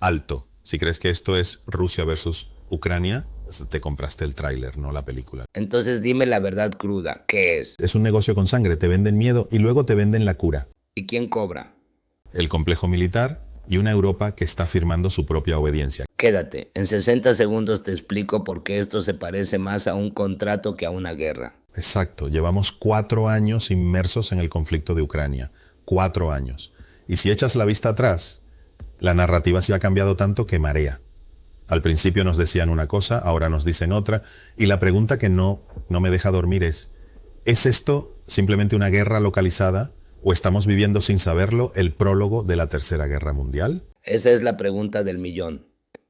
Alto. Si crees que esto es Rusia versus Ucrania, te compraste el tráiler, no la película. Entonces dime la verdad cruda, ¿qué es? Es un negocio con sangre, te venden miedo y luego te venden la cura. ¿Y quién cobra? El complejo militar y una Europa que está firmando su propia obediencia. Quédate, en 60 segundos te explico por qué esto se parece más a un contrato que a una guerra. Exacto, llevamos 4 años inmersos en el conflicto de Ucrania. 4 años. Y si echas la vista atrás, la narrativa se ha cambiado tanto que marea. Al principio nos decían una cosa, ahora nos dicen otra, y la pregunta que no me deja dormir ¿es esto simplemente una guerra localizada o estamos viviendo sin saberlo el prólogo de la Tercera Guerra Mundial? Esa es la pregunta del millón,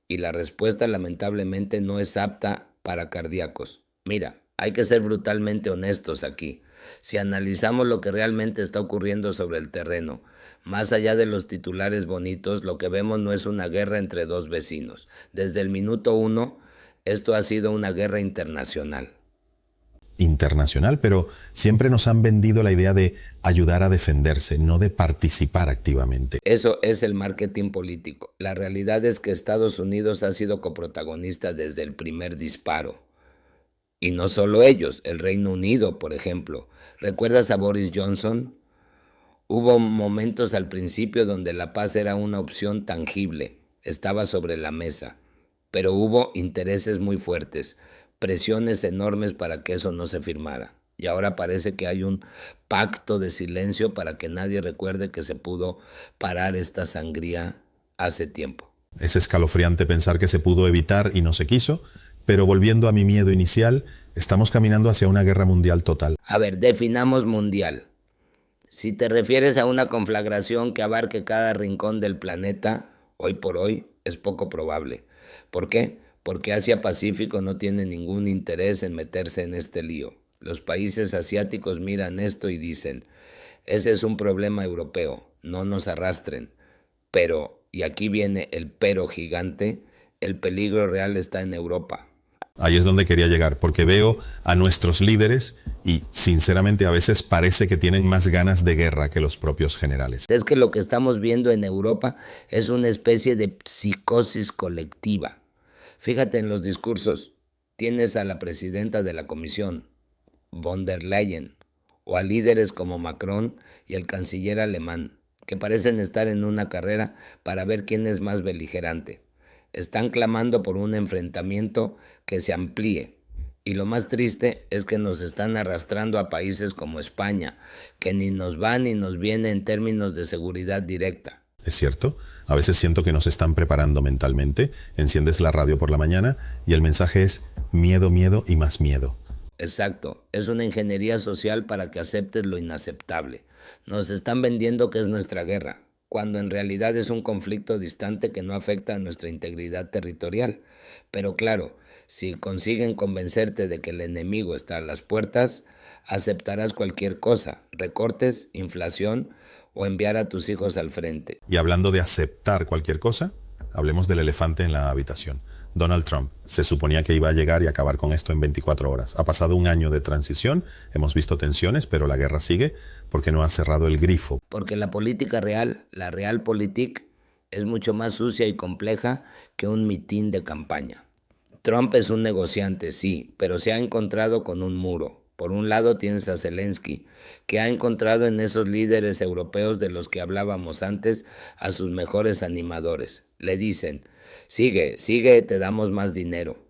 y la respuesta lamentablemente no es apta para cardíacos. Mira, hay que ser brutalmente honestos aquí. Si analizamos lo que realmente está ocurriendo sobre el terreno, más allá de los titulares bonitos, lo que vemos no es una guerra entre dos vecinos. Desde el minuto 1, esto ha sido una guerra internacional. Internacional, pero siempre nos han vendido la idea de ayudar a defenderse, no de participar activamente. Eso es el marketing político. La realidad es que Estados Unidos ha sido coprotagonista desde el primer disparo. Y no solo ellos, el Reino Unido, por ejemplo. ¿Recuerdas a Boris Johnson? Hubo momentos al principio donde la paz era una opción tangible, estaba sobre la mesa, pero hubo intereses muy fuertes, presiones enormes para que eso no se firmara. Y ahora parece que hay un pacto de silencio para que nadie recuerde que se pudo parar esta sangría hace tiempo. Es escalofriante pensar que se pudo evitar y no se quiso, pero volviendo a mi miedo inicial, estamos caminando hacia una guerra mundial total. A ver, definamos mundial. Si te refieres a una conflagración que abarque cada rincón del planeta, hoy por hoy es poco probable. ¿Por qué? Porque Asia-Pacífico no tiene ningún interés en meterse en este lío. Los países asiáticos miran esto y dicen, ese es un problema europeo, no nos arrastren. Pero, y aquí viene el pero gigante, el peligro real está en Europa. Ahí es donde quería llegar, porque veo a nuestros líderes y sinceramente a veces parece que tienen más ganas de guerra que los propios generales. Es que lo que estamos viendo en Europa es una especie de psicosis colectiva. Fíjate en los discursos. Tienes a la presidenta de la Comisión, von der Leyen, o a líderes como Macron y el canciller alemán, que parecen estar en una carrera para ver quién es más beligerante. Están clamando por un enfrentamiento que se amplíe. Y lo más triste es que nos están arrastrando a países como España, que ni nos va ni nos viene en términos de seguridad directa. ¿Es cierto? A veces siento que nos están preparando mentalmente, enciendes la radio por la mañana y el mensaje es miedo, miedo y más miedo. Exacto, es una ingeniería social para que aceptes lo inaceptable. Nos están vendiendo que es nuestra guerra, cuando en realidad es un conflicto distante que no afecta a nuestra integridad territorial. Pero claro, si consiguen convencerte de que el enemigo está a las puertas, aceptarás cualquier cosa, recortes, inflación o enviar a tus hijos al frente. Y hablando de aceptar cualquier cosa, hablemos del elefante en la habitación. Donald Trump se suponía que iba a llegar y acabar con esto en 24 horas. Ha pasado un año de transición, hemos visto tensiones, pero la guerra sigue porque no ha cerrado el grifo. Porque la política real, la realpolitik, es mucho más sucia y compleja que un mitin de campaña. Trump es un negociante, sí, pero se ha encontrado con un muro. Por un lado tienes a Zelensky, que ha encontrado en esos líderes europeos de los que hablábamos antes a sus mejores animadores. Le dicen, sigue, sigue, te damos más dinero.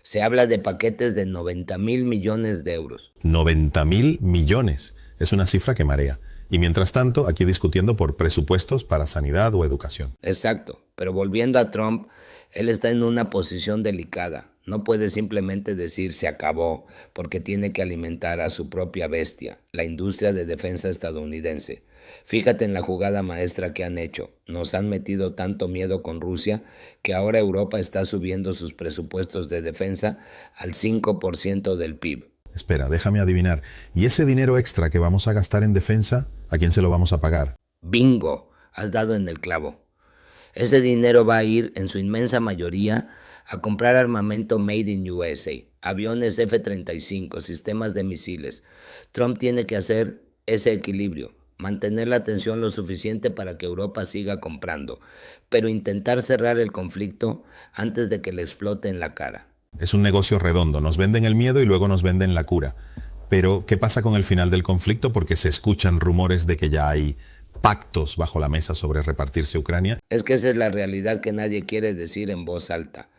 Se habla de paquetes de 90.000 millones de euros. 90.000 millones. Es una cifra que marea. Y mientras tanto, aquí discutiendo por presupuestos para sanidad o educación. Exacto, pero volviendo a Trump, él está en una posición delicada. No puede simplemente decir se acabó, porque tiene que alimentar a su propia bestia, la industria de defensa estadounidense. Fíjate en la jugada maestra que han hecho. Nos han metido tanto miedo con Rusia que ahora Europa está subiendo sus presupuestos de defensa al 5% del PIB. Espera, déjame adivinar. ¿Y ese dinero extra que vamos a gastar en defensa, a quién se lo vamos a pagar? Bingo, has dado en el clavo. Ese dinero va a ir, en su inmensa mayoría, a comprar armamento made in USA, aviones F-35, sistemas de misiles. Trump tiene que hacer ese equilibrio. mantener la tensión lo suficiente para que Europa siga comprando, pero intentar cerrar el conflicto antes de que le explote en la cara. Es un negocio redondo, nos venden el miedo y luego nos venden la cura. Pero, ¿qué pasa con el final del conflicto? Porque se escuchan rumores de que ya hay pactos bajo la mesa sobre repartirse Ucrania. Es que esa es la realidad que nadie quiere decir en voz alta.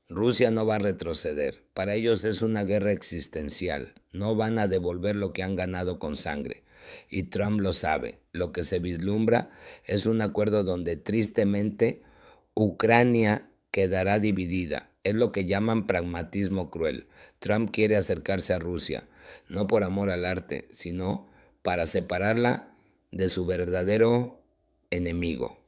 Rusia no va a retroceder. Para ellos es una guerra existencial. No van a devolver lo que han ganado con sangre. Y Trump lo sabe. Lo que se vislumbra es un acuerdo donde tristemente Ucrania quedará dividida. Es lo que llaman pragmatismo cruel. Trump quiere acercarse a Rusia, no por amor al arte, sino para separarla de su verdadero enemigo.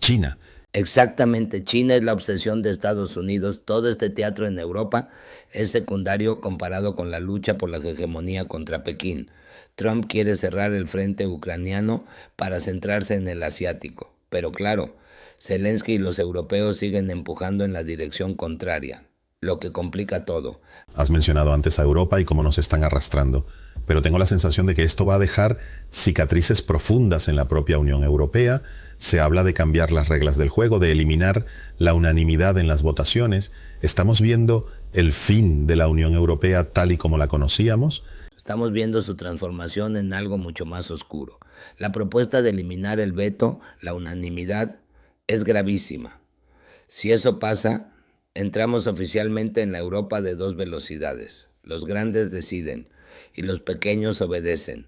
China. Exactamente, China es la obsesión de Estados Unidos. Todo este teatro en Europa es secundario comparado con la lucha por la hegemonía contra Pekín. Trump quiere cerrar el frente ucraniano para centrarse en el asiático. Pero claro, Zelensky y los europeos siguen empujando en la dirección contraria, lo que complica todo. Has mencionado antes a Europa y cómo nos están arrastrando, pero tengo la sensación de que esto va a dejar cicatrices profundas en la propia Unión Europea. Se habla de cambiar las reglas del juego, de eliminar la unanimidad en las votaciones. ¿Estamos viendo el fin de la Unión Europea tal y como la conocíamos? Estamos viendo su transformación en algo mucho más oscuro. La propuesta de eliminar el veto, la unanimidad, es gravísima. Si eso pasa, entramos oficialmente en la Europa de dos velocidades. Los grandes deciden y los pequeños obedecen.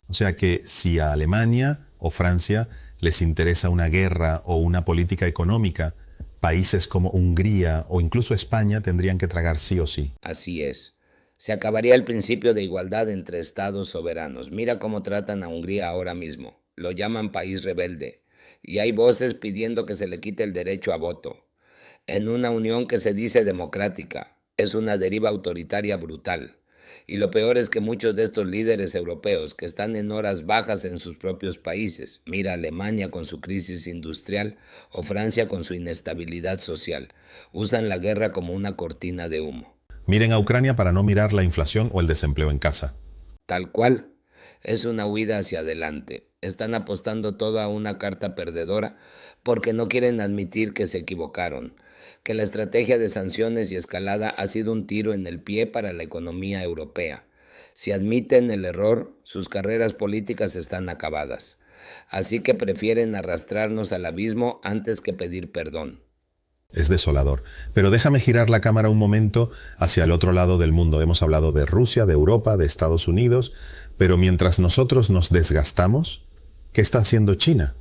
O sea que si a Alemania o Francia les interesa una guerra o una política económica, países como Hungría o incluso España tendrían que tragar sí o sí. Así es. Se acabaría el principio de igualdad entre estados soberanos. Mira cómo tratan a Hungría ahora mismo. Lo llaman país rebelde. Y hay voces pidiendo que se le quite el derecho a voto. En una unión que se dice democrática, es una deriva autoritaria brutal. Y lo peor es que muchos de estos líderes europeos que están en horas bajas en sus propios países, mira Alemania con su crisis industrial o Francia con su inestabilidad social, usan la guerra como una cortina de humo. Miren a Ucrania para no mirar la inflación o el desempleo en casa. Tal cual, es una huida hacia adelante. Están apostando toda a una carta perdedora porque no quieren admitir que se equivocaron, que la estrategia de sanciones y escalada ha sido un tiro en el pie para la economía europea. Si admiten el error, sus carreras políticas están acabadas. Así que prefieren arrastrarnos al abismo antes que pedir perdón. Es desolador. Pero déjame girar la cámara un momento hacia el otro lado del mundo. Hemos hablado de Rusia, de Europa, de Estados Unidos, pero mientras nosotros nos desgastamos, ¿qué está haciendo China?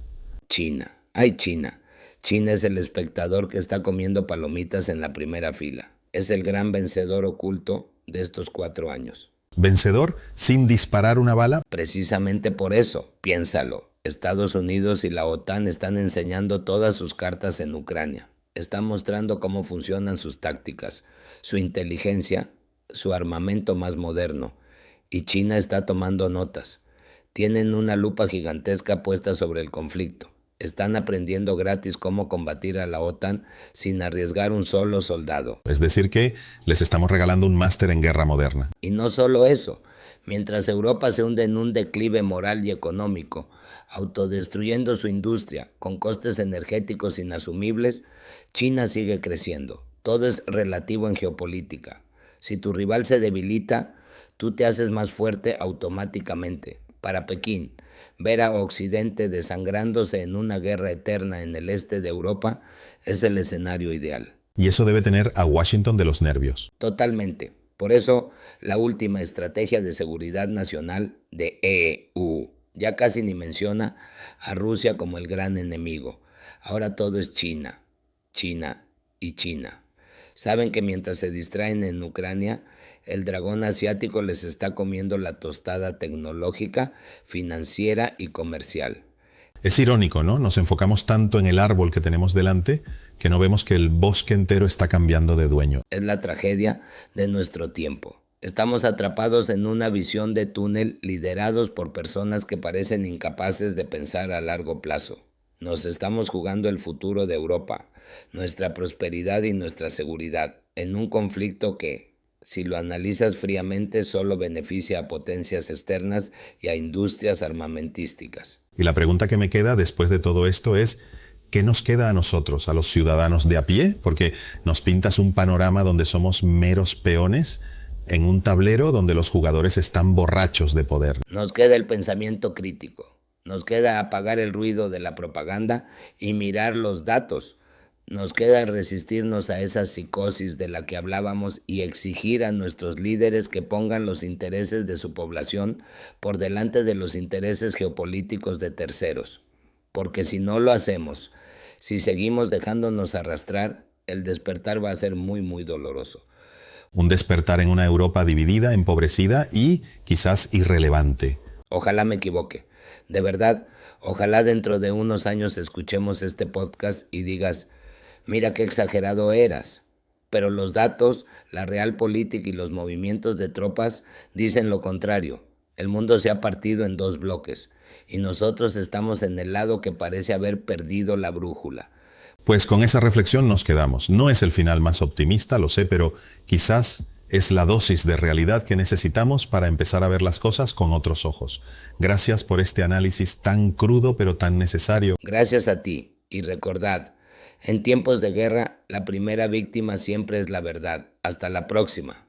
China. ¡Ay, China! China es el espectador que está comiendo palomitas en la primera fila. Es el gran vencedor oculto de estos 4 años. ¿Vencedor sin disparar una bala? Precisamente por eso, piénsalo. Estados Unidos y la OTAN están enseñando todas sus cartas en Ucrania. Están mostrando cómo funcionan sus tácticas, su inteligencia, su armamento más moderno. Y China está tomando notas. Tienen una lupa gigantesca puesta sobre el conflicto. Están aprendiendo gratis cómo combatir a la OTAN sin arriesgar un solo soldado. Es decir que les estamos regalando un máster en guerra moderna. Y no solo eso. Mientras Europa se hunde en un declive moral y económico, autodestruyendo su industria con costes energéticos inasumibles, China sigue creciendo. Todo es relativo en geopolítica. Si tu rival se debilita, tú te haces más fuerte automáticamente. Para Pekín, ver a Occidente desangrándose en una guerra eterna en el este de Europa es el escenario ideal. Y eso debe tener a Washington de los nervios. Totalmente. Por eso, la última estrategia de seguridad nacional de EU ya casi ni menciona a Rusia como el gran enemigo. Ahora todo es China, China y China. Saben que mientras se distraen en Ucrania, el dragón asiático les está comiendo la tostada tecnológica, financiera y comercial. Es irónico, ¿no? Nos enfocamos tanto en el árbol que tenemos delante que no vemos que el bosque entero está cambiando de dueño. Es la tragedia de nuestro tiempo. Estamos atrapados en una visión de túnel liderados por personas que parecen incapaces de pensar a largo plazo. Nos estamos jugando el futuro de Europa, nuestra prosperidad y nuestra seguridad, en un conflicto que, Si lo analizas fríamente, solo beneficia a potencias externas y a industrias armamentísticas. Y la pregunta que me queda después de todo esto es, ¿qué nos queda a nosotros, a los ciudadanos de a pie? Porque nos pintas un panorama donde somos meros peones en un tablero donde los jugadores están borrachos de poder. Nos queda el pensamiento crítico. Nos queda apagar el ruido de la propaganda y mirar los datos. Nos queda resistirnos a esa psicosis de la que hablábamos y exigir a nuestros líderes que pongan los intereses de su población por delante de los intereses geopolíticos de terceros. Porque si no lo hacemos, si seguimos dejándonos arrastrar, el despertar va a ser muy, muy doloroso. Un despertar en una Europa dividida, empobrecida y quizás irrelevante. Ojalá me equivoque. De verdad, ojalá dentro de unos años escuchemos este podcast y digas, mira qué exagerado eras. Pero los datos, la real política y los movimientos de tropas dicen lo contrario. El mundo se ha partido en dos bloques y nosotros estamos en el lado que parece haber perdido la brújula. Pues con esa reflexión nos quedamos. No es el final más optimista, lo sé, pero quizás es la dosis de realidad que necesitamos para empezar a ver las cosas con otros ojos. Gracias por este análisis tan crudo pero tan necesario. Gracias a ti y recordad, en tiempos de guerra, la primera víctima siempre es la verdad. Hasta la próxima.